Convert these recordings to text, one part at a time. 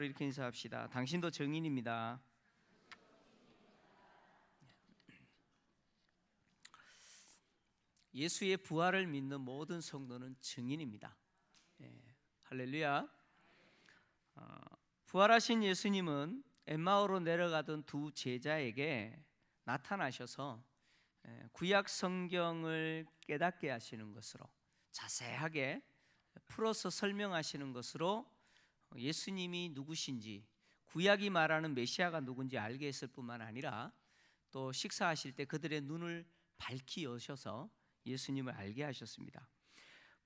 이렇게 인사합시다. 당신도 증인입니다. 예수의 부활을 믿는 모든 성도는 증인입니다. 할렐루야. 부활하신 예수님은 엠마오로 내려가던 두 제자에게 나타나셔서 구약 성경을 깨닫게 하시는 것으로, 자세하게 풀어서 설명하시는 것으로 예수님이 누구신지, 구약이 말하는 메시아가 누군지 알게 했을 뿐만 아니라 또 식사하실 때 그들의 눈을 밝히 여셔서 예수님을 알게 하셨습니다.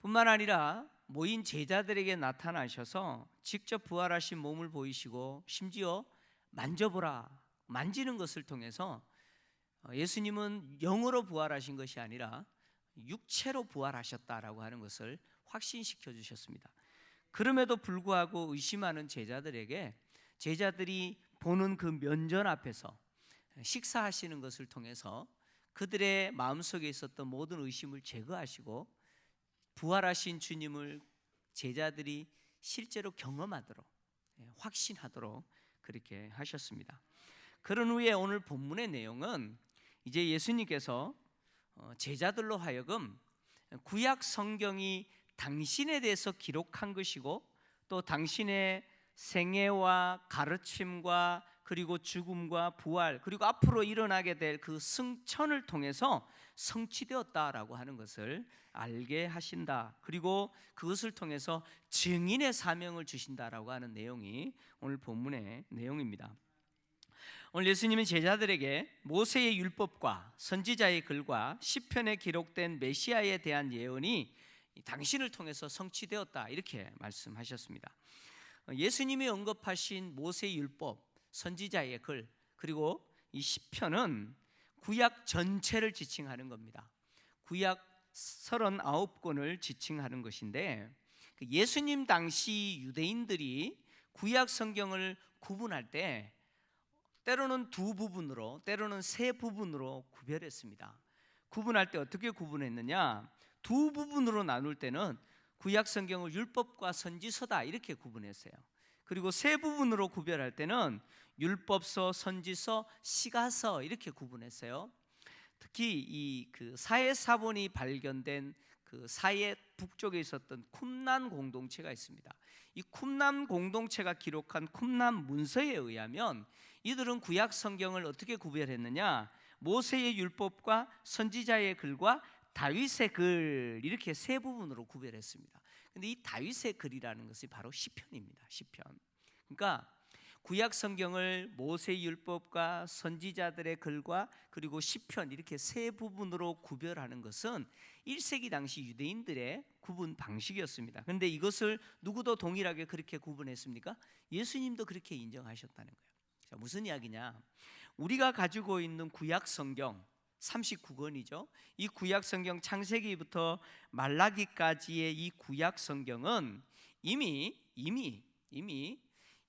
뿐만 아니라 모인 제자들에게 나타나셔서 직접 부활하신 몸을 보이시고, 심지어 만져보라, 만지는 것을 통해서 예수님은 영으로 부활하신 것이 아니라 육체로 부활하셨다라고 하는 것을 확신시켜 주셨습니다. 그럼에도 불구하고 의심하는 제자들에게, 제자들이 보는 그 면전 앞에서 식사하시는 것을 통해서 그들의 마음속에 있었던 모든 의심을 제거하시고 부활하신 주님을 제자들이 실제로 경험하도록, 확신하도록 그렇게 하셨습니다. 그런 후에 오늘 본문의 내용은 이제 예수님께서 제자들로 하여금 구약 성경이 당신에 대해서 기록한 것이고, 또 당신의 생애와 가르침과 그리고 죽음과 부활, 그리고 앞으로 일어나게 될 그 승천을 통해서 성취되었다라고 하는 것을 알게 하신다. 그리고 그것을 통해서 증인의 사명을 주신다라고 하는 내용이 오늘 본문의 내용입니다. 오늘 예수님은 제자들에게 모세의 율법과 선지자의 글과 시편에 기록된 메시아에 대한 예언이 당신을 통해서 성취되었다, 이렇게 말씀하셨습니다. 예수님이 언급하신 모세의 율법, 선지자의 글, 그리고 이 시편은 구약 전체를 지칭하는 겁니다. 구약 39권을 지칭하는 것인데, 예수님 당시 유대인들이 구약 성경을 구분할 때 때로는 두 부분으로, 때로는 세 부분으로 구별했습니다. 구분할 때 어떻게 구분했느냐? 두 부분으로 나눌 때는 구약 성경을 율법과 선지서다, 이렇게 구분했어요. 그리고 세 부분으로 구별할 때는 율법서, 선지서, 시가서, 이렇게 구분했어요. 특히 이 사해사본이 발견된 그 사해 북쪽에 있었던 쿰란 공동체가 있습니다. 이 쿰란 공동체가 기록한 쿰란 문서에 의하면 이들은 구약 성경을 어떻게 구별했느냐? 모세의 율법과 선지자의 글과 다윗의 글, 이렇게 세 부분으로 구별했습니다. 근데 이 다윗의 글이라는 것이 바로 시편입니다. 시편. 그러니까 구약 성경을 모세의 율법과 선지자들의 글과 그리고 시편, 이렇게 세 부분으로 구별하는 것은 1세기 당시 유대인들의 구분 방식이었습니다. 그런데 이것을 누구도 동일하게 그렇게 구분했습니까? 예수님도 그렇게 인정하셨다는 거예요. 자, 무슨 이야기냐? 우리가 가지고 있는 구약 성경 39권이죠. 이 구약 성경 창세기부터 말라기까지의 이 구약 성경은 이미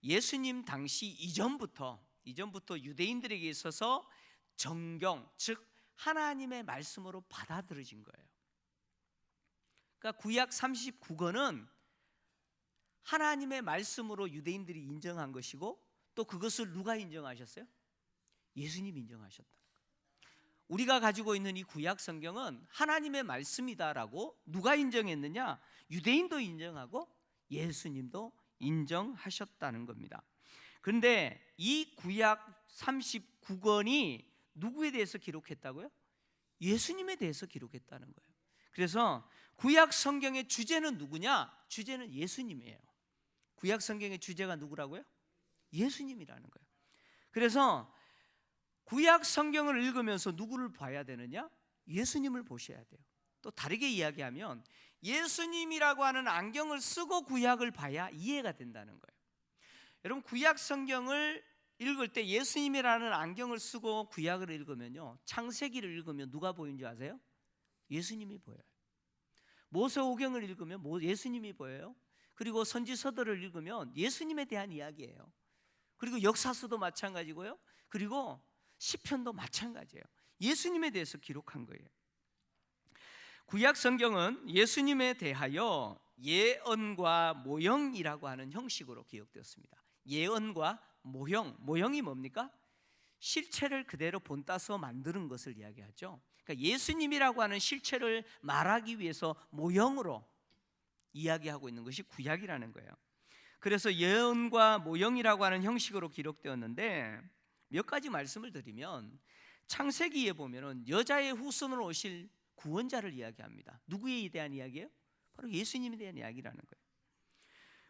예수님 당시 이전부터 유대인들에게 있어서 정경, 즉 하나님의 말씀으로 받아들여진 거예요. 그러니까 구약 39권은 하나님의 말씀으로 유대인들이 인정한 것이고, 또 그것을 누가 인정하셨어요? 예수님이 인정하셨다. 우리가 가지고 있는 이 구약 성경은 하나님의 말씀이다라고 누가 인정했느냐? 유대인도 인정하고 예수님도 인정하셨다는 겁니다. 그런데 이 구약 39권이 누구에 대해서 기록했다고요? 예수님에 대해서 기록했다는 거예요. 그래서 구약 성경의 주제는 누구냐? 주제는 예수님이에요. 구약 성경의 주제가 누구라고요? 예수님이라는 거예요. 그래서 구약 성경을 읽으면서 누구를 봐야 되느냐? 예수님을 보셔야 돼요. 또 다르게 이야기하면 예수님이라고 하는 안경을 쓰고 구약을 봐야 이해가 된다는 거예요. 여러분, 구약 성경을 읽을 때 예수님이라는 안경을 쓰고 구약을 읽으면요, 창세기를 읽으면 누가 보이는지 아세요? 예수님이 보여요. 모세오경을 읽으면 예수님이 보여요. 그리고 선지서들을 읽으면 예수님에 대한 이야기예요. 그리고 역사서도 마찬가지고요. 그리고 시편도 마찬가지예요. 예수님에 대해서 기록한 거예요. 구약 성경은 예수님에 대하여 예언과 모형이라고 하는 형식으로 기록되었습니다. 예언과 모형이 뭡니까? 실체를 그대로 본따서 만드는 것을 이야기하죠. 그러니까 예수님이라고 하는 실체를 말하기 위해서 모형으로 이야기하고 있는 것이 구약이라는 거예요. 그래서 예언과 모형이라고 하는 형식으로 기록되었는데, 몇 가지 말씀을 드리면 창세기에 보면은 여자의 후손으로 오실 구원자를 이야기합니다. 누구에 대한 이야기예요? 바로 예수님에 대한 이야기라는 거예요.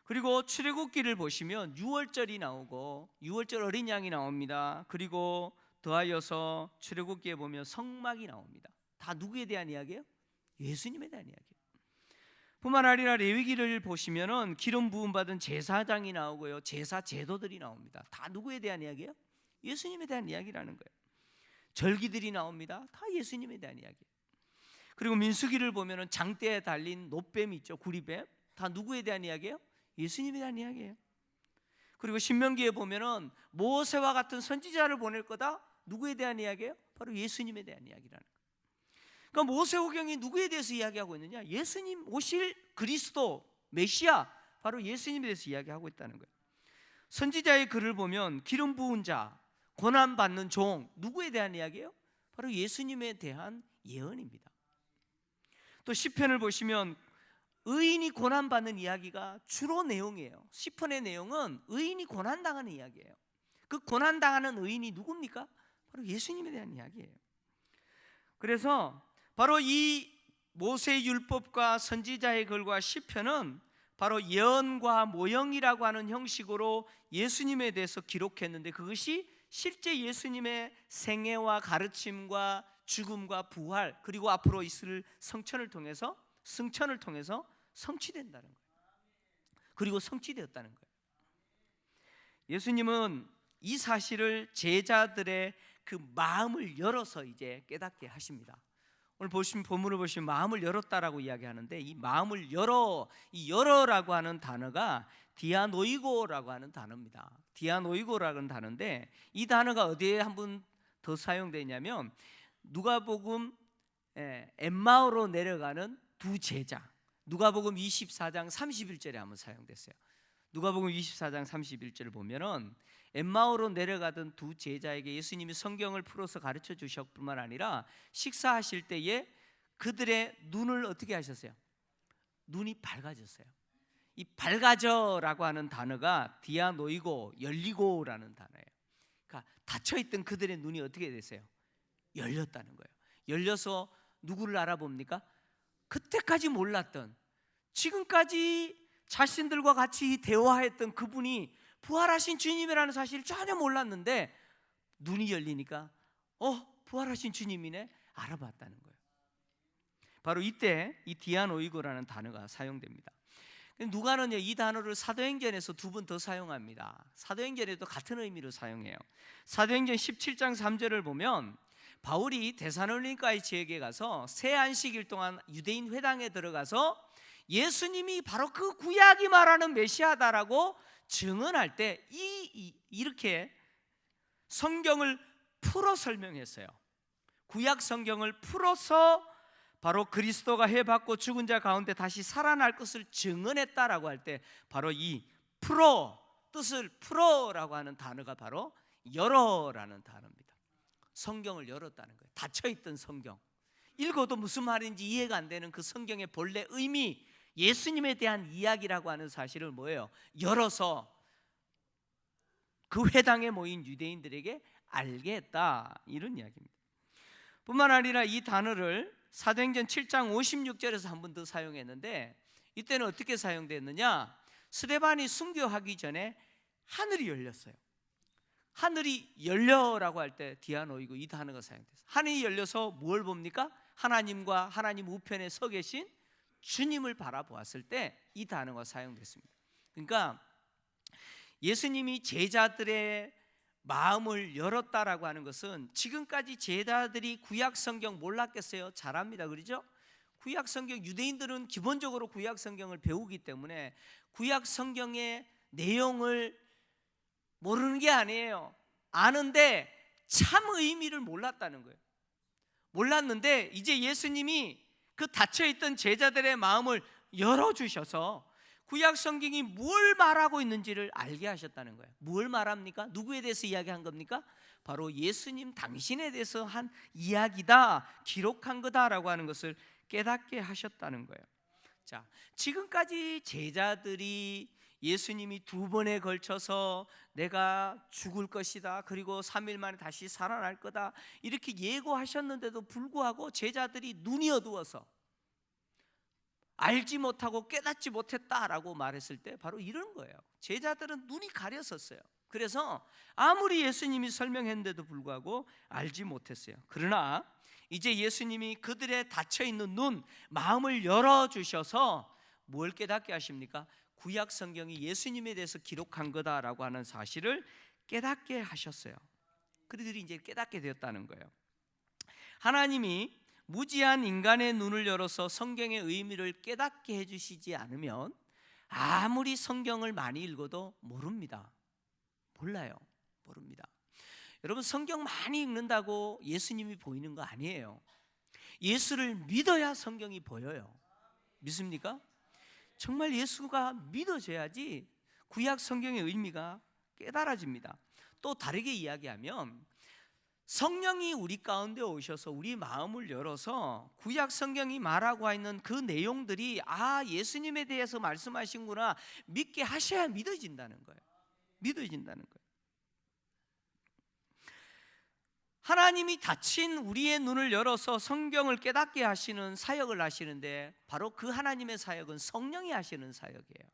그리고 출애굽기를 보시면 6월절이 나오고 6월절 어린 양이 나옵니다. 그리고 더하여서 출애굽기에 보면 성막이 나옵니다. 다 누구에 대한 이야기예요? 예수님에 대한 이야기예요. 뿐만 아니라 레위기를 보시면은 기름 부음 받은 제사장이 나오고요, 제사 제도들이 나옵니다. 다 누구에 대한 이야기예요? 예수님에 대한 이야기라는 거예요. 절기들이 나옵니다. 다 예수님에 대한 이야기예요. 그리고 민수기를 보면은 장대에 달린 놋뱀이 있죠, 구리뱀. 다 누구에 대한 이야기예요? 예수님에 대한 이야기예요. 그리고 신명기에 보면은 모세와 같은 선지자를 보낼 거다. 누구에 대한 이야기예요? 바로 예수님에 대한 이야기라는 거예요. 그러니까 모세오경이 누구에 대해서 이야기하고 있느냐? 예수님 오실 그리스도 메시아, 바로 예수님에 대해서 이야기하고 있다는 거예요. 선지자의 글을 보면 기름 부은 자, 고난 받는 종, 누구에 대한 이야기예요? 바로 예수님에 대한 예언입니다. 또 시편을 보시면 의인이 고난받는 이야기가 주로 내용이에요. 시편의 내용은 의인이 고난당하는 이야기예요. 그 고난당하는 의인이 누굽니까? 바로 예수님에 대한 이야기예요. 그래서 바로 이 모세의 율법과 선지자의 글과 시편은 바로 예언과 모형이라고 하는 형식으로 예수님에 대해서 기록했는데, 그것이 실제 예수님의 생애와 가르침과 죽음과 부활, 그리고 앞으로 있을 승천을 통해서 성취된다는 거예요. 그리고 성취되었다는 거예요. 예수님은 이 사실을 제자들의 그 마음을 열어서 이제 깨닫게 하십니다. 오늘 보시면 본문을 보시면 마음을 열었다라고 이야기하는데, 이 마음을 열어, 이 열어라고 하는 단어가 디아노이고라고 하는 단어입니다. 디아노이고라는 단어인데, 이 단어가 어디에 한 번 더 사용되냐면 누가복음 엠마오로 내려가는 두 제자, 누가복음 24장 31절에 한번 사용됐어요. 누가복음 24장 31절을 보면은 엠마오로 내려가던 두 제자에게 예수님이 성경을 풀어서 가르쳐 주셨을 뿐만 아니라 식사하실 때에 그들의 눈을 어떻게 하셨어요? 눈이 밝아졌어요. 이 밝아져라고 하는 단어가 디아노이고, 열리고라는 단어예요. 그러니까 닫혀있던 그들의 눈이 어떻게 됐어요? 열렸다는 거예요. 열려서 누구를 알아봅니까? 그때까지 몰랐던, 지금까지 자신들과 같이 대화했던 그분이 부활하신 주님이라는 사실을 전혀 몰랐는데 눈이 열리니까 부활하신 주님이네, 알아봤다는 거예요. 바로 이때 이 디아노이고라는 단어가 사용됩니다. 누가는요, 이 단어를 사도행전에서 두 번 더 사용합니다. 사도행전에도 같은 의미로 사용해요. 사도행전 17장 3절을 보면 바울이 데살로니가의 지역에 가서 새 안식일 동안 유대인 회당에 들어가서 예수님이 바로 그 구약이 말하는 메시아다라고 증언할 때 이렇게 성경을 풀어 설명했어요. 구약 성경을 풀어서 바로 그리스도가 해받고 죽은 자 가운데 다시 살아날 것을 증언했다라고 할 때 바로 이 풀어, 뜻을 풀어라고 하는 단어가 바로 열어라는 단어입니다. 성경을 열었다는 거예요. 닫혀있던 성경, 읽어도 무슨 말인지 이해가 안 되는 그 성경의 본래 의미, 예수님에 대한 이야기라고 하는 사실을 뭐예요? 열어서 그 회당에 모인 유대인들에게 알게 했다, 이런 이야기입니다. 뿐만 아니라 이 단어를 사도행전 7장 56절에서 한 번 더 사용했는데, 이때는 어떻게 사용됐느냐? 스데반이 순교하기 전에 하늘이 열렸어요. 하늘이 열려라고 할 때 디아노이고, 이 단어가 사용됐어요. 하늘이 열려서 뭘 봅니까? 하나님과 하나님 우편에 서 계신 주님을 바라보았을 때 이 단어가 사용됐습니다. 그러니까 예수님이 제자들의 마음을 열었다라고 하는 것은, 지금까지 제자들이 구약 성경 몰랐겠어요? 잘 압니다, 그렇죠? 구약 성경, 유대인들은 기본적으로 구약 성경을 배우기 때문에 구약 성경의 내용을 모르는 게 아니에요. 아는데 참 의미를 몰랐다는 거예요. 몰랐는데 이제 예수님이 그 닫혀있던 제자들의 마음을 열어주셔서 구약 성경이 뭘 말하고 있는지를 알게 하셨다는 거예요. 뭘 말합니까? 누구에 대해서 이야기한 겁니까? 바로 예수님 당신에 대해서 한 이야기다, 기록한 거다라고 하는 것을 깨닫게 하셨다는 거예요. 자, 지금까지 제자들이 예수님이 2번에 걸쳐서 내가 죽을 것이다, 그리고 3일 만에 다시 살아날 거다, 이렇게 예고하셨는데도 불구하고 제자들이 눈이 어두워서 알지 못하고 깨닫지 못했다라고 말했을 때 바로 이런 거예요. 제자들은 눈이 가렸었어요. 그래서 아무리 예수님이 설명했는데도 불구하고 알지 못했어요. 그러나 이제 예수님이 그들의 닫혀있는 눈, 마음을 열어주셔서 뭘 깨닫게 하십니까? 구약 성경이 예수님에 대해서 기록한 거다라고 하는 사실을 깨닫게 하셨어요. 그들이 이제 깨닫게 되었다는 거예요. 하나님이 무지한 인간의 눈을 열어서 성경의 의미를 깨닫게 해주시지 않으면 아무리 성경을 많이 읽어도 모릅니다. 모릅니다. 여러분, 성경 많이 읽는다고 예수님이 보이는 거 아니에요. 예수를 믿어야 성경이 보여요. 믿습니까? 정말 예수가 믿어져야지 구약 성경의 의미가 깨달아집니다. 또 다르게 이야기하면 성령이 우리 가운데 오셔서 우리 마음을 열어서 구약 성경이 말하고 있는 그 내용들이 예수님에 대해서 말씀하신구나 믿게 하셔야 믿어진다는 거예요. 믿어진다는 거예요. 하나님이 닫힌 우리의 눈을 열어서 성경을 깨닫게 하시는 사역을 하시는데 바로 그 하나님의 사역은 성령이 하시는 사역이에요.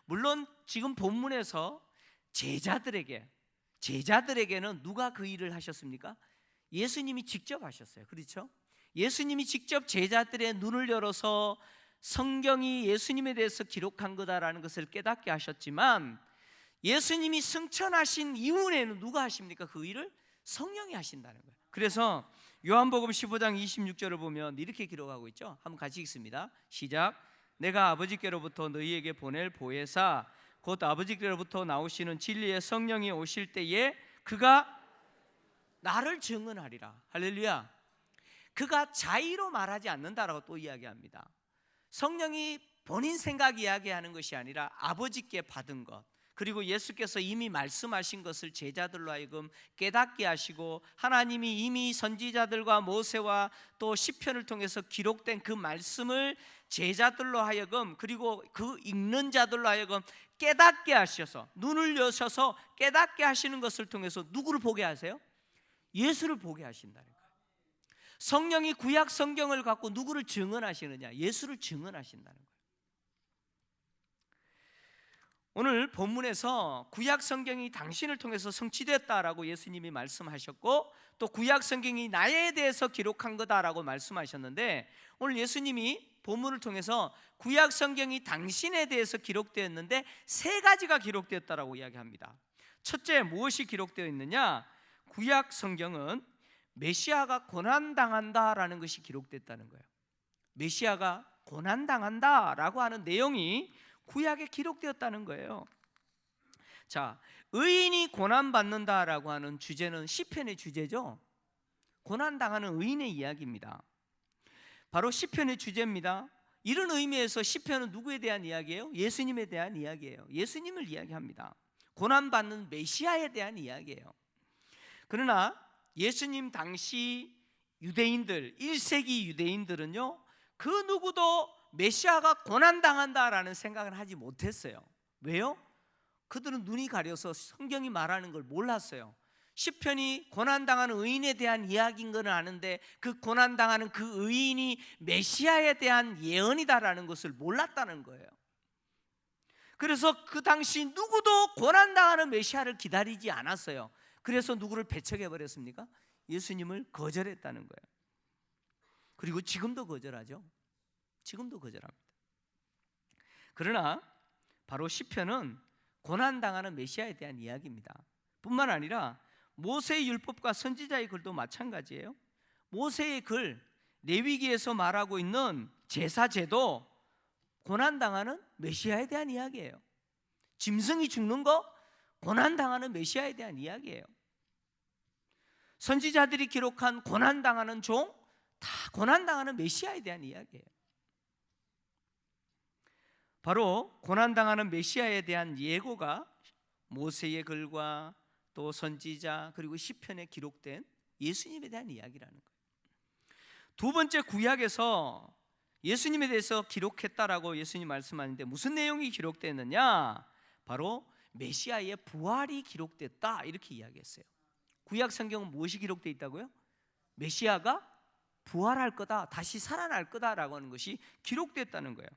물론 지금 본문에서 제자들에게는 누가 그 일을 하셨습니까? 예수님이 직접 하셨어요. 그렇죠? 예수님이 직접 제자들의 눈을 열어서 성경이 예수님에 대해서 기록한 거다라는 것을 깨닫게 하셨지만 예수님이 승천하신 이후에는 누가 하십니까? 그 일을 성령이 하신다는 거예요. 그래서 요한복음 15장 26절을 보면 이렇게 기록하고 있죠. 한번 같이 읽습니다. 시작. 내가 아버지께로부터 너희에게 보낼 보혜사 곧 아버지께로부터 나오시는 진리의 성령이 오실 때에 그가 나를 증언하리라. 할렐루야. 그가 자의로 말하지 않는다라고 또 이야기합니다. 성령이 본인 생각 이야기하는 것이 아니라 아버지께 받은 것, 그리고 예수께서 이미 말씀하신 것을 제자들로 하여금 깨닫게 하시고 하나님이 이미 선지자들과 모세와 또 시편을 통해서 기록된 그 말씀을 제자들로 하여금 그리고 그 읽는 자들로 하여금 깨닫게 하셔서 눈을 여셔서 깨닫게 하시는 것을 통해서 누구를 보게 하세요? 예수를 보게 하신다는 거예요. 성령이 구약 성경을 갖고 누구를 증언하시느냐? 예수를 증언하신다는 거예요. 오늘 본문에서 구약 성경이 당신을 통해서 성취됐다라고 예수님이 말씀하셨고 또 구약 성경이 나에 대해서 기록한 거다라고 말씀하셨는데 오늘 예수님이 본문을 통해서 구약 성경이 당신에 대해서 기록되었는데 3가지가 기록되었다라고 이야기합니다. 첫째, 무엇이 기록되어 있느냐? 구약 성경은 메시아가 고난당한다라는 것이 기록됐다는 거예요. 메시아가 고난당한다라고 하는 내용이 구약에 기록되었다는 거예요. 자, 의인이 고난받는다라고 하는 주제는 시편의 주제죠. 고난당하는 의인의 이야기입니다. 바로 시편의 주제입니다. 이런 의미에서 시편은 누구에 대한 이야기예요? 예수님에 대한 이야기예요. 예수님을 이야기합니다. 고난받는 메시아에 대한 이야기예요. 그러나 예수님 당시 유대인들, 1세기 유대인들은요, 그 누구도 메시아가 고난당한다라는 생각을 하지 못했어요. 왜요? 그들은 눈이 가려서 성경이 말하는 걸 몰랐어요. 시편이 고난당하는 의인에 대한 이야기인 건 아는데 그 고난당하는 그 의인이 메시아에 대한 예언이다라는 것을 몰랐다는 거예요. 그래서 그 당시 누구도 고난당하는 메시아를 기다리지 않았어요. 그래서 누구를 배척해버렸습니까? 예수님을 거절했다는 거예요. 그리고 지금도 거절하죠. 지금도 거절합니다. 그러나 바로 시편은 고난당하는 메시아에 대한 이야기입니다. 뿐만 아니라 모세의 율법과 선지자의 글도 마찬가지예요. 모세의 글, 레위기에서 말하고 있는 제사제도 고난당하는 메시아에 대한 이야기예요. 짐승이 죽는 거 고난당하는 메시아에 대한 이야기예요. 선지자들이 기록한 고난당하는 종, 다 고난당하는 메시아에 대한 이야기예요. 바로 고난당하는 메시아에 대한 예고가 모세의 글과 또 선지자 그리고 시편에 기록된 예수님에 대한 이야기라는 거예요. 두 번째, 구약에서 예수님에 대해서 기록했다라고 예수님 말씀하는데 무슨 내용이 기록됐느냐? 바로 메시아의 부활이 기록됐다, 이렇게 이야기했어요. 구약 성경은 무엇이 기록되어 있다고요? 메시아가 부활할 거다, 다시 살아날 거다라고 하는 것이 기록됐다는 거예요.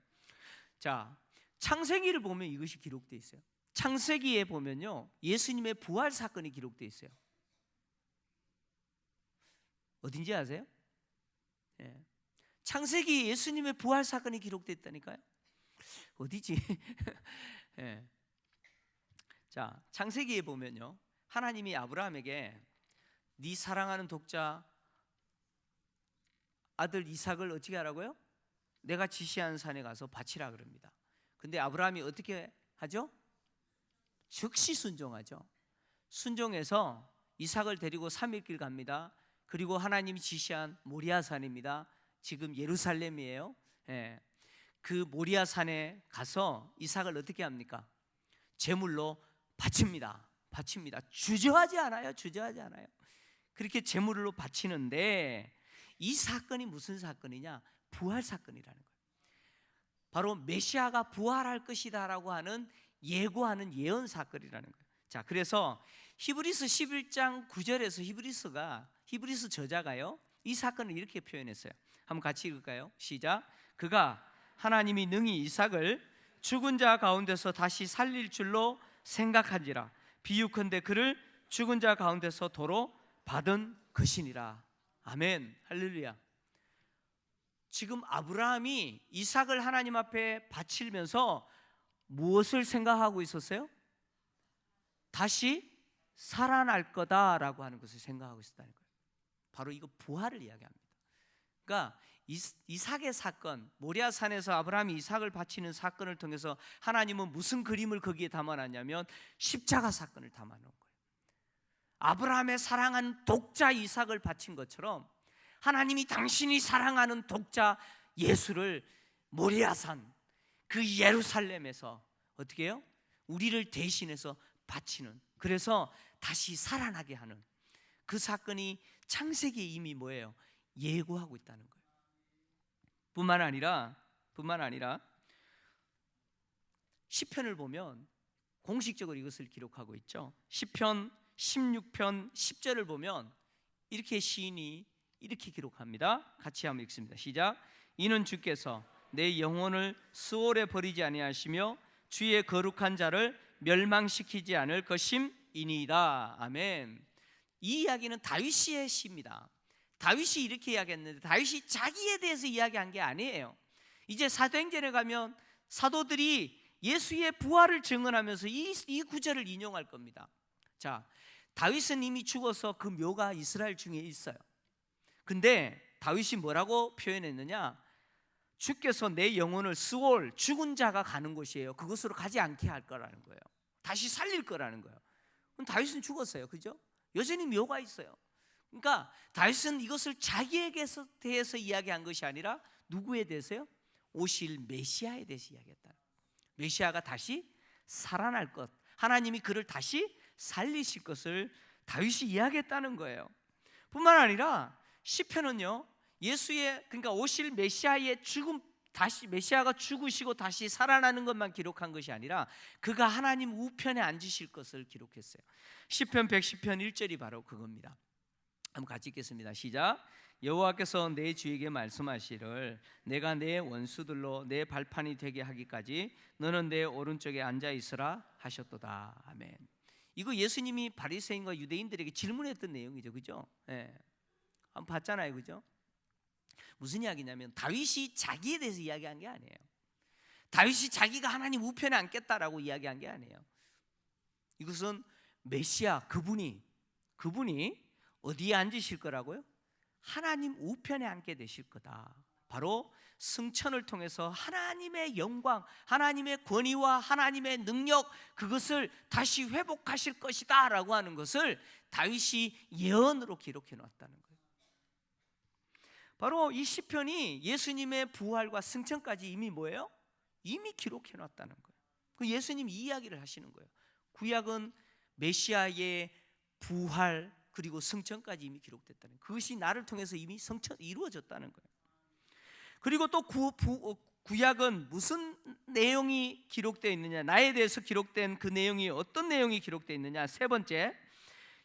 자, 창세기를 보면 이것이 기록되어 있어요. 창세기에 보면요, 예수님의 부활 사건이 기록되어 있어요. 어딘지 아세요? 예. 창세기 예수님의 부활 사건이 기록되어 있다니까요. 어디지? 예. 자, 창세기에 보면요, 하나님이 아브라함에게 네 사랑하는 독자 아들 이삭을 어떻게 하라고요? 내가 지시한 산에 가서 바치라 그럽니다. 근데 아브라함이 어떻게 하죠? 즉시 순종하죠. 순종해서 이삭을 데리고 3일 길 갑니다. 그리고 하나님이 지시한 모리아산입니다. 지금 예루살렘이에요. 예. 그 모리아산에 가서 이삭을 어떻게 합니까? 제물로 바칩니다. 주저하지 않아요. 그렇게 제물로 바치는데 이 사건이 무슨 사건이냐? 부활 사건이라는 거예요. 바로 메시아가 부활할 것이다라고 하는 예고하는 예언 사건이라는 거예요. 자, 그래서 히브리서 11장 9절에서 히브리서 저자가요, 이 사건을 이렇게 표현했어요. 한번 같이 읽을까요? 시작. 그가 하나님이 능히 이삭을 죽은 자 가운데서 다시 살릴 줄로 생각한지라. 비유컨대 그를 죽은 자 가운데서 도로 받은 것이니라. 아멘. 할렐루야. 지금 아브라함이 이삭을 하나님 앞에 바치면서 무엇을 생각하고 있었어요? 다시 살아날 거다라고 하는 것을 생각하고 있었다는 거예요. 바로 이거 부활을 이야기합니다. 그러니까 이삭의 사건, 모리아산에서 아브라함이 이삭을 바치는 사건을 통해서 하나님은 무슨 그림을 거기에 담아놨냐면 십자가 사건을 담아놓은 거예요. 아브라함의 사랑하는 독자 이삭을 바친 것처럼 하나님이 당신이 사랑하는 독자 예수를 모리아산, 그 예루살렘에서 어떻게 해요? 우리를 대신해서 바치는, 그래서 다시 살아나게 하는 그 사건이 창세기에 이미 뭐예요? 예고하고 있다는 거예요. 뿐만 아니라 시편을 보면 공식적으로 이것을 기록하고 있죠. 시편 16편 10절을 보면 이렇게 시인이 이렇게 기록합니다. 같이 한번 읽습니다. 시작. 이는 주께서 내 영혼을 수월에 버리지 아니하시며 주의 거룩한 자를 멸망시키지 않을 것임이니이다. 아멘. 이 이야기는 다윗의 시입니다. 다윗이 이렇게 이야기했는데 다윗이 자기에 대해서 이야기한 게 아니에요. 이제 사도행전에 가면 사도들이 예수의 부활을 증언하면서 이 구절을 인용할 겁니다. 자, 다윗은 이미 죽어서 그 묘가 이스라엘 중에 있어요. 근데 다윗이 뭐라고 표현했느냐? 주께서 내 영혼을 스올, 죽은 자가 가는 곳이에요. 그곳으로 가지 않게 할 거라는 거예요. 다시 살릴 거라는 거예요. 그럼 다윗은 죽었어요. 그죠? 여전히 묘가 있어요. 그러니까 다윗은 이것을 자기에게 대해서 이야기한 것이 아니라 누구에 대해서요? 오실 메시아에 대해서 이야기했다. 메시아가 다시 살아날 것, 하나님이 그를 다시 살리실 것을 다윗이 이야기했다는 거예요. 뿐만 아니라 시편은요, 예수의, 그러니까 오실 메시아의 죽음, 다시 메시아가 죽으시고 다시 살아나는 것만 기록한 것이 아니라 그가 하나님 우편에 앉으실 것을 기록했어요. 시편 110편 1절이 바로 그겁니다. 한번 같이 읽겠습니다. 시작. 여호와께서 내 주에게 말씀하시를 내가 내 원수들로 내 발판이 되게 하기까지 너는 내 오른쪽에 앉아 있으라 하셨도다. 아멘. 이거 예수님이 바리새인과 유대인들에게 질문했던 내용이죠. 그죠? 예. 한번 봤잖아요. 그죠? 무슨 이야기냐면 다윗이 자기에 대해서 이야기한 게 아니에요. 다윗이 자기가 하나님 우편에 앉겠다라고 이야기한 게 아니에요. 이것은 메시아 그분이 어디에 앉으실 거라고요? 하나님 우편에 앉게 되실 거다. 바로 승천을 통해서 하나님의 영광, 하나님의 권위와 하나님의 능력, 그것을 다시 회복하실 것이다 라고 하는 것을 다윗이 예언으로 기록해 놨다는 거예요. 바로 이 시편이 예수님의 부활과 승천까지 이미 뭐예요? 이미 기록해 놨다는 거예요. 그 예수님이 이 이야기를 하시는 거예요. 구약은 메시아의 부활 그리고 성천까지 이미 기록됐다는 거예요. 그것이 나를 통해서 이미 이루어졌다는 거예요. 그리고 또 구약은 무슨 내용이 기록되어 있느냐, 나에 대해서 기록된 그 내용이 어떤 내용이 기록되어 있느냐. 세 번째,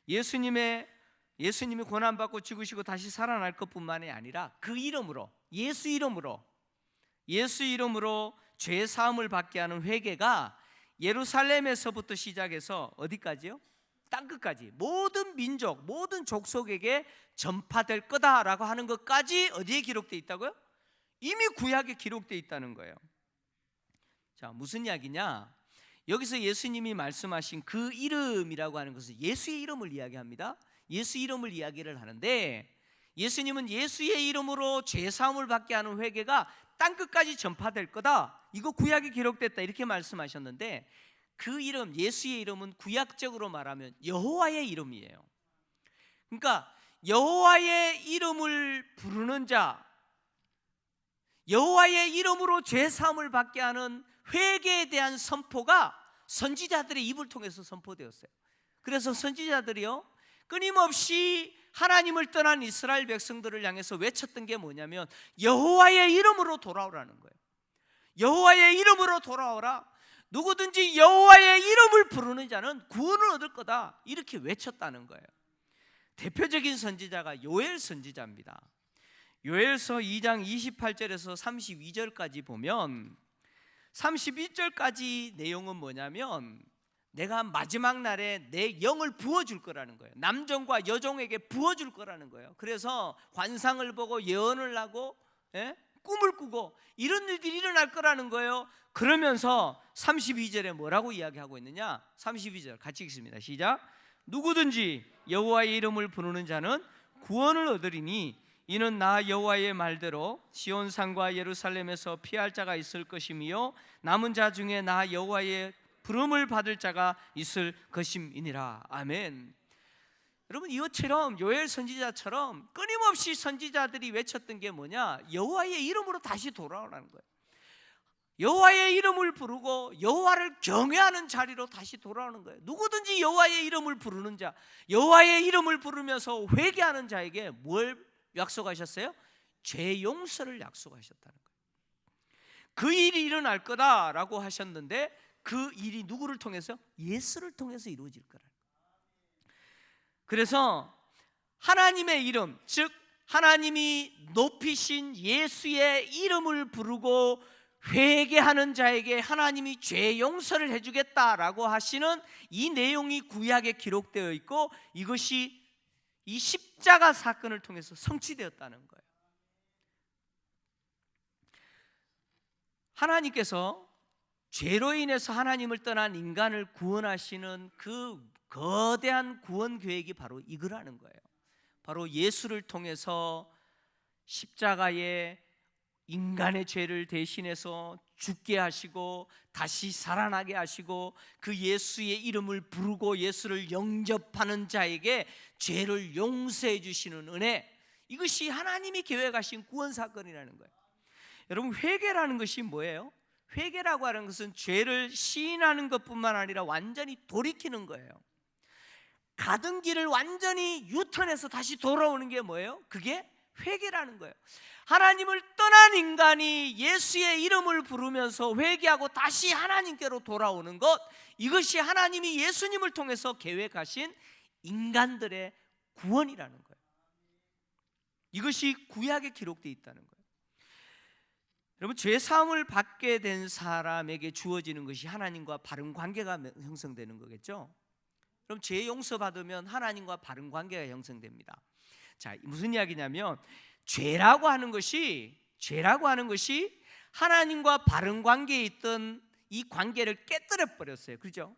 예수님이 고난받고 죽으시고 다시 살아날 것뿐만이 아니라 그 이름으로, 예수 이름으로 죄 사함을 받게 하는 회개가 예루살렘에서부터 시작해서 어디까지요? 땅끝까지, 모든 민족, 모든 족속에게 전파될 거다라고 하는 것까지 어디에 기록되어 있다고요? 이미 구약에 기록되어 있다는 거예요. 자, 무슨 이야기냐? 여기서 예수님이 말씀하신 그 이름이라고 하는 것은 예수의 이름을 이야기합니다. 예수 이름을 이야기를 하는데, 예수님은 예수의 이름으로 죄 사함을 받게 하는 회개가 땅끝까지 전파될 거다, 이거 구약에 기록됐다, 이렇게 말씀하셨는데, 그 이름, 예수의 이름은 구약적으로 말하면 여호와의 이름이에요. 그러니까 여호와의 이름을 부르는 자, 여호와의 이름으로 죄 사함을 받게 하는 회개에 대한 선포가 선지자들의 입을 통해서 선포되었어요. 그래서 선지자들이요, 끊임없이 하나님을 떠난 이스라엘 백성들을 향해서 외쳤던 게 뭐냐면 여호와의 이름으로 돌아오라는 거예요. 여호와의 이름으로 돌아오라. 누구든지 여호와의 이름을 부르는 자는 구원을 얻을 거다, 이렇게 외쳤다는 거예요. 대표적인 선지자가 요엘 선지자입니다. 요엘서 2장 28절에서 32절까지 보면, 32절까지 내용은 뭐냐면 내가 마지막 날에 내 영을 부어줄 거라는 거예요. 남종과 여종에게 부어줄 거라는 거예요. 그래서 환상을 보고 예언을 하고 꿈을 꾸고 이런 일들이 일어날 거라는 거예요. 그러면서 32절에 뭐라고 이야기하고 있느냐? 32절 같이 읽습니다. 시작. 누구든지 여호와의 이름을 부르는 자는 구원을 얻으리니 이는 나 여호와의 말대로 시온산과 예루살렘에서 피할 자가 있을 것이며 남은 자 중에 나 여호와의 부름을 받을 자가 있을 것임이니라. 아멘. 여러분, 이것처럼 요엘 선지자처럼 끊임없이 선지자들이 외쳤던 게 뭐냐? 여호와의 이름으로 다시 돌아오라는 거예요. 여호와의 이름을 부르고 여호와를 경외하는 자리로 다시 돌아오는 거예요. 누구든지 여호와의 이름을 부르는 자, 여호와의 이름을 부르면서 회개하는 자에게 뭘 약속하셨어요? 죄 용서를 약속하셨다는 거예요. 그 일이 일어날 거다라고 하셨는데, 그 일이 누구를 통해서? 예수를 통해서 이루어질 거라는 거예요. 그래서 하나님의 이름, 즉 하나님이 높이신 예수의 이름을 부르고 회개하는 자에게 하나님이 죄 용서를 해주겠다라고 하시는 이 내용이 구약에 기록되어 있고, 이것이 이 십자가 사건을 통해서 성취되었다는 거예요. 하나님께서 죄로 인해서 하나님을 떠난 인간을 구원하시는 그 거대한 구원 계획이 바로 이거라는 거예요. 바로 예수를 통해서 십자가에 인간의 죄를 대신해서 죽게 하시고 다시 살아나게 하시고, 그 예수의 이름을 부르고 예수를 영접하는 자에게 죄를 용서해 주시는 은혜, 이것이 하나님이 계획하신 구원 사건이라는 거예요. 여러분, 회개라는 것이 뭐예요? 회개라고 하는 것은 죄를 시인하는 것뿐만 아니라 완전히 돌이키는 거예요. 가던 길을 완전히 유턴해서 다시 돌아오는 게 뭐예요? 그게 회개라는 거예요. 하나님을 떠난 인간이 예수의 이름을 부르면서 회개하고 다시 하나님께로 돌아오는 것, 이것이 하나님이 예수님을 통해서 계획하신 인간들의 구원이라는 거예요. 이것이 구약에 기록되어 있다는 거예요. 여러분, 죄 사함을 받게 된 사람에게 주어지는 것이 하나님과 바른 관계가 형성되는 거겠죠. 그럼 죄 용서 받으면 하나님과 바른 관계가 형성됩니다. 자, 무슨 이야기냐면 죄라고 하는 것이 하나님과 바른 관계에 있던 이 관계를 깨뜨려 버렸어요. 그렇죠?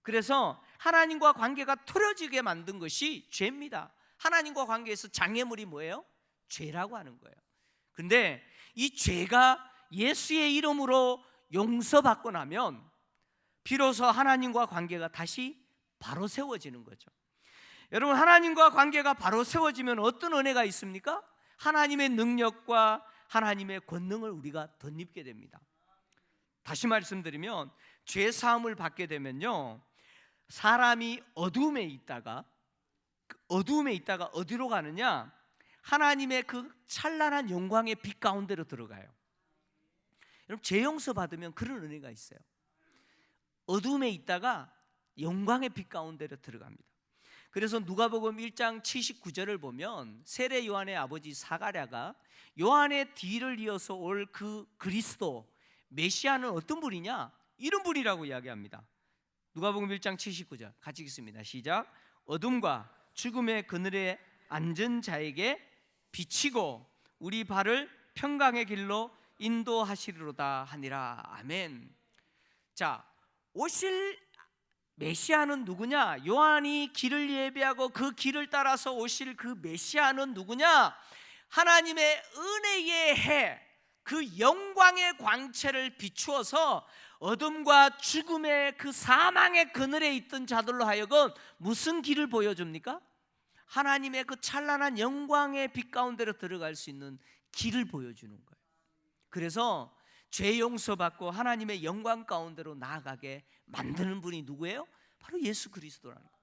그래서 하나님과 관계가 틀어지게 만든 것이 죄입니다. 하나님과 관계에서 장애물이 뭐예요? 죄라고 하는 거예요. 근데 이 죄가 예수의 이름으로 용서받고 나면 비로소 하나님과 관계가 다시 바로 세워지는 거죠. 여러분, 하나님과 관계가 바로 세워지면 어떤 은혜가 있습니까? 하나님의 능력과 하나님의 권능을 우리가 덧입게 됩니다. 다시 말씀드리면 죄 사함을 받게 되면요, 사람이 어둠에 있다가 어디로 가느냐? 하나님의 그 찬란한 영광의 빛 가운데로 들어가요. 여러분, 죄 용서 받으면 그런 은혜가 있어요. 어둠에 있다가 영광의 빛 가운데로 들어갑니다. 그래서 누가복음 1장 79절을 보면 세례 요한의 아버지 사가랴가 요한의 뒤를 이어서 올 그 그리스도 메시아는 어떤 분이냐? 이런 분이라고 이야기합니다. 누가복음 1장 79절 같이 읽습니다. 시작. 어둠과 죽음의 그늘에 앉은 자에게 비치고 우리 발을 평강의 길로 인도하시리로다 하니라. 아멘. 자, 오실 메시아는 누구냐? 요한이 길을 예비하고 그 길을 따라서 오실 그 메시아는 누구냐? 하나님의 은혜의 해, 그 영광의 광채를 비추어서 어둠과 죽음의 그 사망의 그늘에 있던 자들로 하여금 무슨 길을 보여줍니까? 하나님의 그 찬란한 영광의 빛 가운데로 들어갈 수 있는 길을 보여주는 거예요. 그래서 죄 용서받고 하나님의 영광 가운데로 나아가게 만드는 분이 누구예요? 바로 예수 그리스도라는 거예요.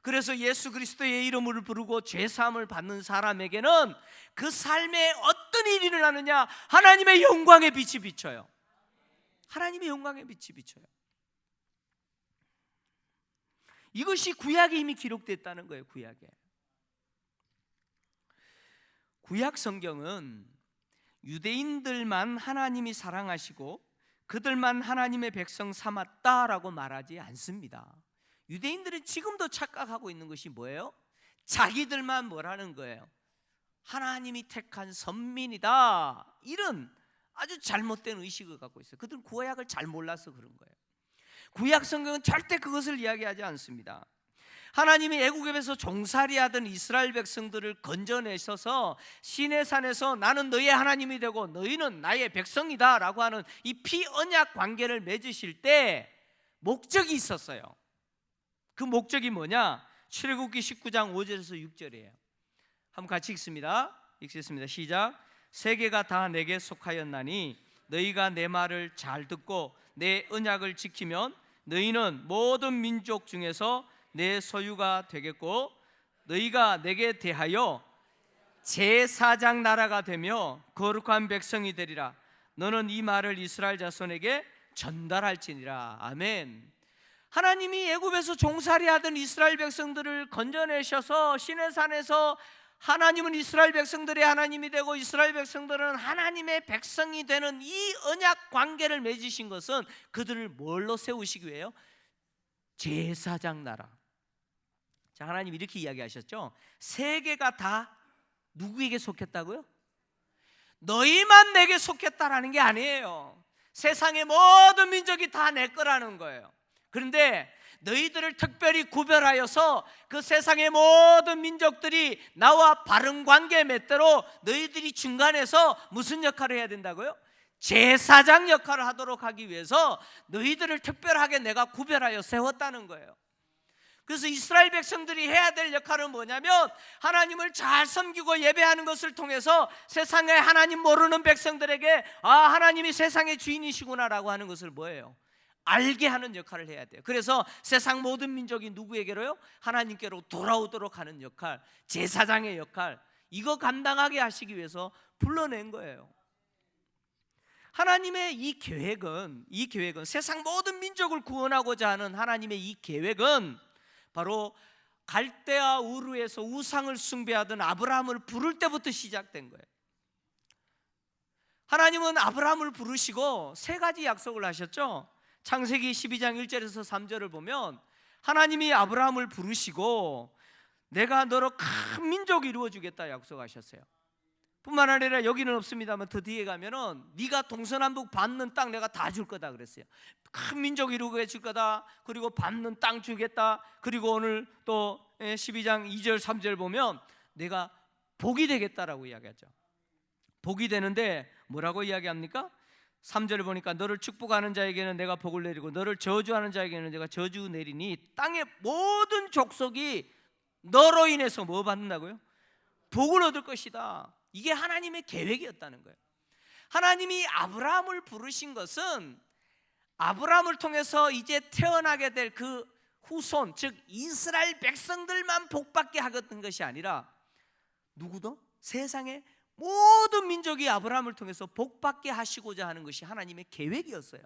그래서 예수 그리스도의 이름을 부르고 죄 사함을 받는 사람에게는 그 삶에 어떤 일이 일어나느냐? 하나님의 영광의 빛이 비쳐요. 하나님의 영광의 빛이 비쳐요. 이것이 구약에 이미 기록됐다는 거예요. 구약 성경은 유대인들만 하나님이 사랑하시고 그들만 하나님의 백성 삼았다라고 말하지 않습니다. 유대인들은 지금도 착각하고 있는 것이 뭐예요? 자기들만 뭐라는 거예요? 하나님이 택한 선민이다, 이런 아주 잘못된 의식을 갖고 있어요. 그들은 구약을 잘 몰라서 그런 거예요. 구약 성경은 절대 그것을 이야기하지 않습니다. 하나님이 애국에서 종살이하던 이스라엘 백성들을 건져내셔서 시내산에서 나는 너희의 하나님이 되고 너희는 나의 백성이다 라고 하는 이 피언약 관계를 맺으실 때 목적이 있었어요. 그 목적이 뭐냐? 출애굽기 19장 5절에서 6절이에요. 한번 같이 읽습니다. 시작. 세계가 다 내게 속하였나니 너희가 내 말을 잘 듣고 내 언약을 지키면 너희는 모든 민족 중에서 내 소유가 되겠고 너희가 내게 대하여 제사장 나라가 되며 거룩한 백성이 되리라. 너는 이 말을 이스라엘 자손에게 전달할지니라. 아멘. 하나님이 애굽에서 종살이하던 이스라엘 백성들을 건져내셔서 시내산에서 하나님은 이스라엘 백성들의 하나님이 되고 이스라엘 백성들은 하나님의 백성이 되는 이 언약 관계를 맺으신 것은 그들을 뭘로 세우시기 위해요? 제사장 나라. 자, 하나님 이렇게 이야기하셨죠. 세계가 다 누구에게 속했다고요? 너희만 내게 속했다라는 게 아니에요. 세상의 모든 민족이 다 내 거라는 거예요. 그런데 너희들을 특별히 구별하여서 그 세상의 모든 민족들이 나와 바른 관계 맺도록 너희들이 중간에서 무슨 역할을 해야 된다고요? 제사장 역할을 하도록 하기 위해서 너희들을 특별하게 내가 구별하여 세웠다는 거예요. 그래서 이스라엘 백성들이 해야 될 역할은 뭐냐면 하나님을 잘 섬기고 예배하는 것을 통해서 세상에 하나님 모르는 백성들에게 아, 하나님이 세상의 주인이시구나라고 하는 것을 뭐예요? 알게 하는 역할을 해야 돼요. 그래서 세상 모든 민족이 누구에게로요? 하나님께로 돌아오도록 하는 역할, 제사장의 역할, 이거 감당하게 하시기 위해서 불러낸 거예요. 하나님의 이 계획은 세상 모든 민족을 구원하고자 하는 하나님의 이 계획은 바로 갈대아 우르에서 우상을 숭배하던 아브라함을 부를 때부터 시작된 거예요. 하나님은 아브라함을 부르시고 세 가지 약속을 하셨죠. 창세기 12장 1절에서 3절을 보면 하나님이 아브라함을 부르시고 내가 너로 큰 민족을 이루어주겠다 약속하셨어요. 뿐만 아니라 여기는 없습니다만 더 뒤에 가면은 네가 동서남북 밟는 땅 내가 다 줄 거다 그랬어요. 큰 민족 이루게 해줄 거다. 그리고 밟는 땅 주겠다. 그리고 오늘 또 12장 2절 3절 보면 내가 복이 되겠다라고 이야기하죠. 복이 되는데 뭐라고 이야기합니까? 3절을 보니까 너를 축복하는 자에게는 내가 복을 내리고 너를 저주하는 자에게는 내가 저주 내리니 땅의 모든 족속이 너로 인해서 뭐 받는다고요? 복을 얻을 것이다. 이게 하나님의 계획이었다는 거예요. 하나님이 아브라함을 부르신 것은 아브라함을 통해서 이제 태어나게 될 그 후손, 즉 이스라엘 백성들만 복받게 하겠던 것이 아니라 누구도 세상의 모든 민족이 아브라함을 통해서 복받게 하시고자 하는 것이 하나님의 계획이었어요.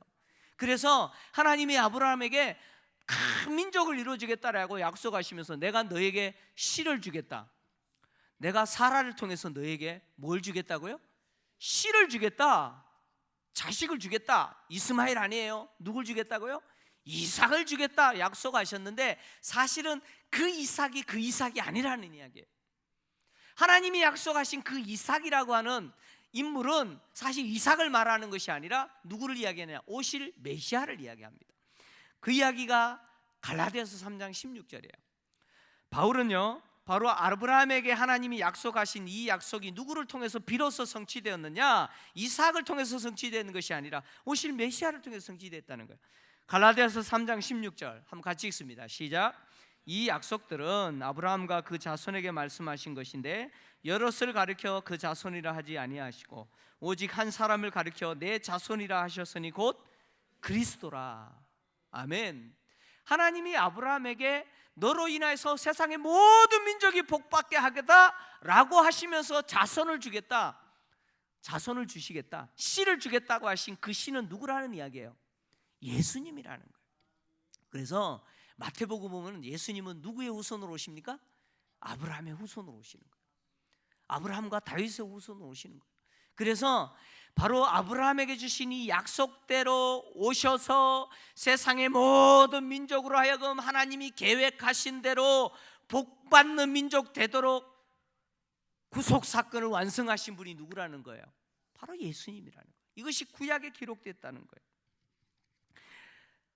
그래서 하나님이 아브라함에게 큰 민족을 이루어주겠다라고 약속하시면서 내가 너에게 씨를 주겠다, 내가 사라를 통해서 너에게 뭘 주겠다고요? 씨를 주겠다, 자식을 주겠다. 이스마엘 아니에요. 누굴 주겠다고요? 이삭을 주겠다 약속하셨는데 사실은 그 이삭이 아니라는 이야기예요. 하나님이 약속하신 그 이삭이라고 하는 인물은 사실 이삭을 말하는 것이 아니라 누구를 이야기하냐? 오실 메시아를 이야기합니다. 그 이야기가 갈라디아서 3장 16절이에요. 바울은요, 바로 아브라함에게 하나님이 약속하신 이 약속이 누구를 통해서 비로소 성취되었느냐? 이삭을 통해서 성취되는 것이 아니라 오실 메시아를 통해서 성취됐다는 거예요. 갈라디아서 3장 16절 한번 같이 읽습니다. 시작. 이 약속들은 아브라함과 그 자손에게 말씀하신 것인데 여럿을 가리켜 그 자손이라 하지 아니하시고 오직 한 사람을 가리켜 내 자손이라 하셨으니 곧 그리스도라. 아멘. 하나님이 아브라함에게 너로 인하여서 세상의 모든 민족이 복받게 하겠다라고 하시면서 자손을 주겠다, 자손을 주시겠다, 씨를 주겠다고 하신 그 씨는 누구라는 이야기예요? 예수님이라는 거예요. 그래서 마태복음 보면 예수님은 누구의 후손으로 오십니까? 아브라함의 후손으로 오시는 거예요. 아브라함과 다윗의 후손으로 오시는 거예요. 그래서 바로 아브라함에게 주신 이 약속대로 오셔서 세상의 모든 민족으로 하여금 하나님이 계획하신 대로 복받는 민족 되도록 구속사건을 완성하신 분이 누구라는 거예요? 바로 예수님이라는 거예요. 이것이 구약에 기록됐다는 거예요.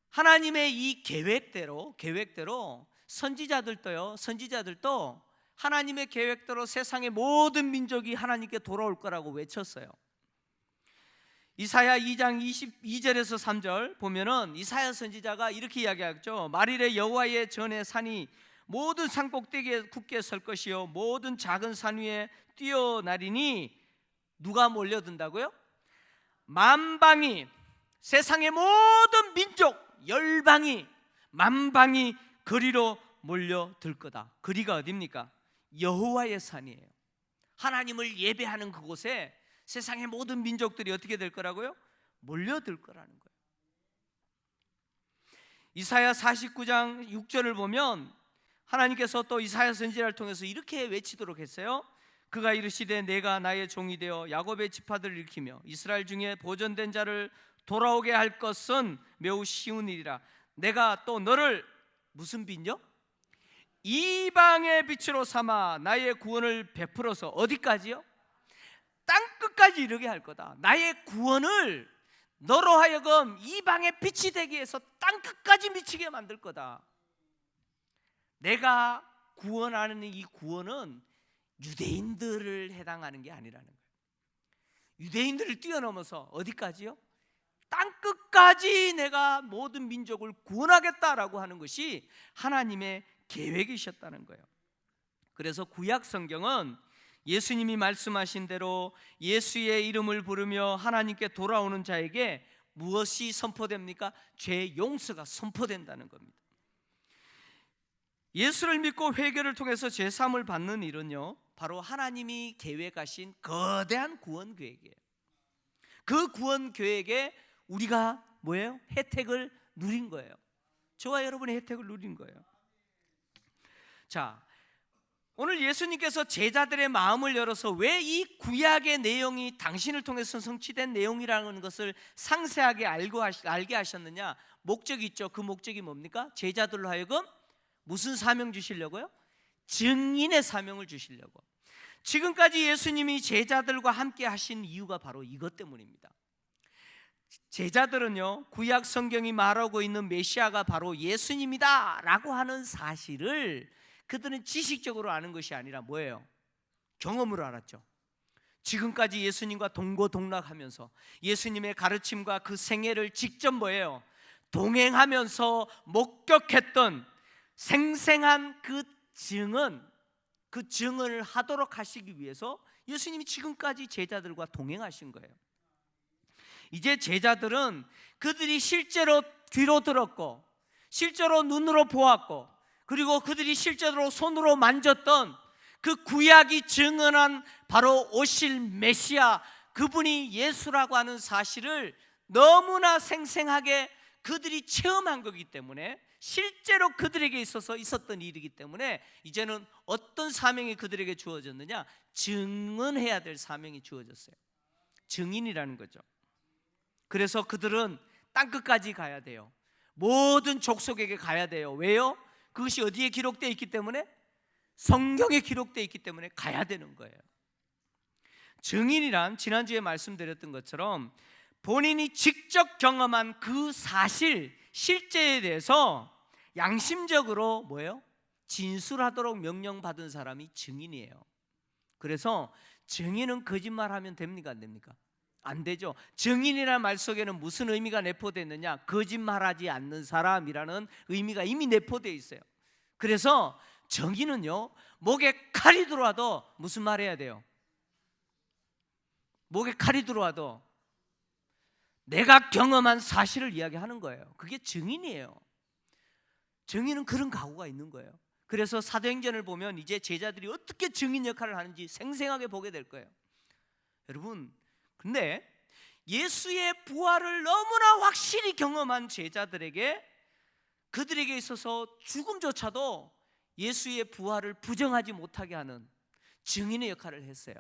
하나님의 이 계획대로 선지자들도 하나님의 계획대로 세상의 모든 민족이 하나님께 돌아올 거라고 외쳤어요. 이사야 2장 22절에서 3절 보면은 이사야 선지자가 이렇게 이야기하죠. 말일에 여호와의 전에 산이 모든 산 꼭대기에 굳게 설 것이요 모든 작은 산 위에 뛰어나리니 누가 몰려든다고요? 만방이, 세상의 모든 민족 열방이 만방이 그리로 몰려들 거다. 그리가 어디입니까? 여호와의 산이에요. 하나님을 예배하는 그곳에 세상의 모든 민족들이 어떻게 될 거라고요? 몰려들 거라는 거예요. 이사야 49장 6절을 보면 하나님께서 또 이사야 선지자를 통해서 이렇게 외치도록 했어요. 그가 이르시되 내가 나의 종이 되어 야곱의 지파들을 일으키며 이스라엘 중에 보존된 자를 돌아오게 할 것은 매우 쉬운 일이라. 내가 또 너를 무슨 빛요? 이방의 빛으로 삼아 나의 구원을 베풀어서 어디까지요? 땅끝까지 이르게 할 거다. 나의 구원을 너로 하여금 이방의 빛이 되기 위해서 땅끝까지 미치게 만들 거다. 내가 구원하는 이 구원은 유대인들을 해당하는 게 아니라는 거예요. 유대인들을 뛰어넘어서 어디까지요? 땅끝까지 내가 모든 민족을 구원하겠다라고 하는 것이 하나님의 계획이셨다는 거예요. 그래서 구약 성경은 예수님이 말씀하신 대로 예수의 이름을 부르며 하나님께 돌아오는 자에게 무엇이 선포됩니까? 죄 용서가 선포된다는 겁니다. 예수를 믿고 회개를 통해서 죄 사함을 받는 일은요, 바로 하나님이 계획하신 거대한 구원 계획이에요. 그 구원 계획에 우리가 뭐예요? 혜택을 누린 거예요. 저와 여러분의 혜택을 누린 거예요. 자, 오늘 예수님께서 제자들의 마음을 열어서 왜 이 구약의 내용이 당신을 통해서 성취된 내용이라는 것을 상세하게 알게 하셨느냐? 목적이 있죠. 그 목적이 뭡니까? 제자들로 하여금 무슨 사명 주시려고요? 증인의 사명을 주시려고. 지금까지 예수님이 제자들과 함께 하신 이유가 바로 이것 때문입니다. 제자들은요, 구약 성경이 말하고 있는 메시아가 바로 예수님이다 라고 하는 사실을 그들은 지식적으로 아는 것이 아니라 뭐예요? 경험으로 알았죠. 지금까지 예수님과 동고동락하면서 예수님의 가르침과 그 생애를 직접 뭐예요? 동행하면서 목격했던 생생한 그 증언을 하도록 하시기 위해서 예수님이 지금까지 제자들과 동행하신 거예요. 이제 제자들은 그들이 실제로 귀로 들었고 실제로 눈으로 보았고 그리고 그들이 실제로 손으로 만졌던 그 구약이 증언한 바로 오실 메시아, 그분이 예수라고 하는 사실을 너무나 생생하게 그들이 체험한 거기 때문에, 실제로 그들에게 있어서 있었던 일이기 때문에 이제는 어떤 사명이 그들에게 주어졌느냐? 증언해야 될 사명이 주어졌어요. 증인이라는 거죠. 그래서 그들은 땅끝까지 가야 돼요. 모든 족속에게 가야 돼요. 왜요? 그것이 어디에 기록되어 있기 때문에? 성경에 기록되어 있기 때문에 가야 되는 거예요. 증인이란 지난주에 말씀드렸던 것처럼 본인이 직접 경험한 그 사실, 실제에 대해서 양심적으로 뭐예요? 진술하도록 명령받은 사람이 증인이에요. 그래서 증인은 거짓말하면 됩니까? 안 됩니까? 안 되죠. 증인이라는 말 속에는 무슨 의미가 내포되어 있느냐? 거짓말하지 않는 사람이라는 의미가 이미 내포되어 있어요. 그래서 증인은요, 목에 칼이 들어와도 무슨 말 해야 돼요? 목에 칼이 들어와도 내가 경험한 사실을 이야기하는 거예요. 그게 증인이에요. 증인은 그런 각오가 있는 거예요. 그래서 사도행전을 보면 이제 제자들이 어떻게 증인 역할을 하는지 생생하게 보게 될 거예요. 여러분, 근데 예수의 부활을 너무나 확실히 경험한 제자들에게, 그들에게 있어서 죽음조차도 예수의 부활을 부정하지 못하게 하는 증인의 역할을 했어요.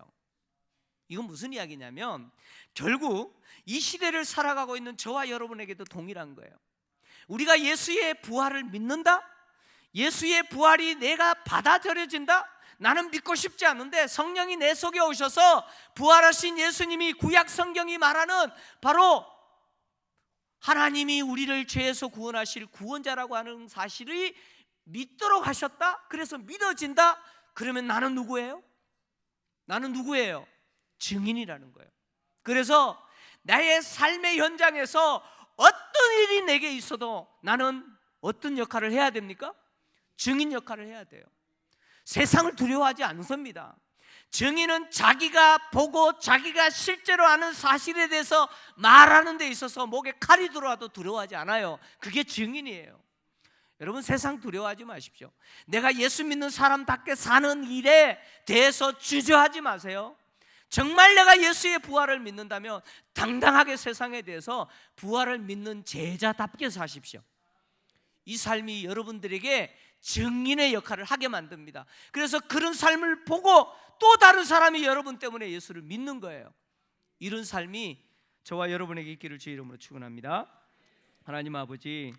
이건 무슨 이야기냐면 결국 이 시대를 살아가고 있는 저와 여러분에게도 동일한 거예요. 우리가 예수의 부활을 믿는다? 예수의 부활이 내가 받아들여진다? 나는 믿고 싶지 않은데 성령이 내 속에 오셔서 부활하신 예수님이 구약 성경이 말하는 바로 하나님이 우리를 죄에서 구원하실 구원자라고 하는 사실이 믿도록 하셨다? 그래서 믿어진다? 그러면 나는 누구예요? 나는 누구예요? 증인이라는 거예요. 그래서 나의 삶의 현장에서 어떤 일이 내게 있어도 나는 어떤 역할을 해야 됩니까? 증인 역할을 해야 돼요. 세상을 두려워하지 않습니다. 증인은 자기가 보고 자기가 실제로 아는 사실에 대해서 말하는 데 있어서 목에 칼이 들어와도 두려워하지 않아요. 그게 증인이에요. 여러분, 세상 두려워하지 마십시오. 내가 예수 믿는 사람답게 사는 일에 대해서 주저하지 마세요. 정말 내가 예수의 부활을 믿는다면 당당하게 세상에 대해서 부활을 믿는 제자답게 사십시오. 이 삶이 여러분들에게 증인의 역할을 하게 만듭니다. 그래서 그런 삶을 보고 또 다른 사람이 여러분 때문에 예수를 믿는 거예요. 이런 삶이 저와 여러분에게 있기를 주의 이름으로 축원합니다. 하나님 아버지,